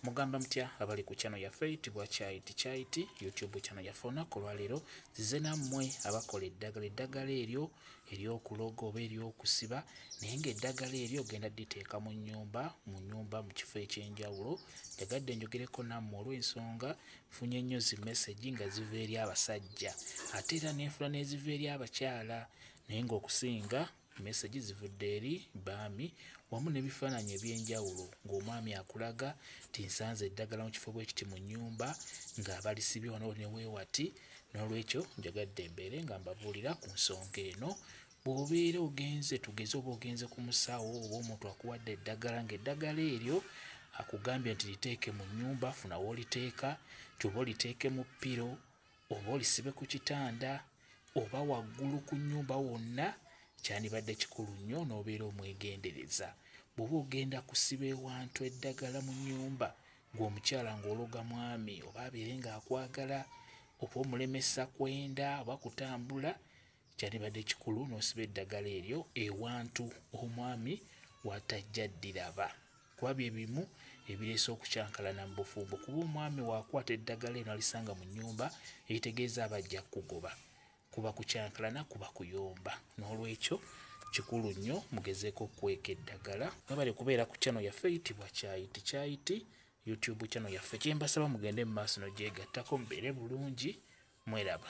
Mugamba mutya abali ku channel yaffe eyitibwa Kyaiti YouTube channel yaffe olunaku olwaleero zize nammwe abakola eddagala eryo ery'okuloga oba ery'okusiba naye ng'eddagala eryo ogenda dditeeka mu nnyumba mu kifo eky'enjawulo. Njagadde njogereko nammwe olw'ensonga nfunye nnyo zi message nga ziva eri abasajja ate era n'enfuna n'eziva eri abakyala naye ng'okusinga message zivudde eri baami wamu n'ebifaananyi eby'enjawulo ng'omwami akulaga nti nsanze eddagala mu kifo bwe kiti mu nnyumba ng'abalisibye wano ne weewati. N'olwekyo njagadde mbeere nga mbabuulira ku nsonga eno. Bw'obeera ogenze tugeze oba ogenze ku musawo oba omuntu akuwadde eddagala ng'eddagala eryo akugambye nti liteeke mu nnyumba, funa w'oliteeka, nti oba oliteeke mu ppiro oba olisibe ku kitanda oba waggulu ku nnyumba wonna, kyandibadde kikulu nnyo n'obeera omwegendereza. Bw'oba ogenda kusiba ewantu eddagala mu nnyumba ng'omukyala ng'ologa mwami oba abeere ng'akwagala oba omulemesa kwenda oba kutambula, kyandibadde kikulu n'osiba eddagala eryo ewantu omwami watajja ddiraba. Kuba bye bimu ebireese okukyankalana mu bufumbo. Kuba omwami waakwata eddagala eno alisanga mu nnyumba ekitegeeza abajja kugoba. Kuba kukyankalana, kuba kuyomba. N'olwekyo kikulu nnyo mugezeeko okukweka eddagala. Mwebale kubeera ku channel yaffe eyitibwa Kyaiti YouTube channel yaffe. Kye mbasaba mugende mu maaso n'ogyegattako mubeere bulungi. Mweraba.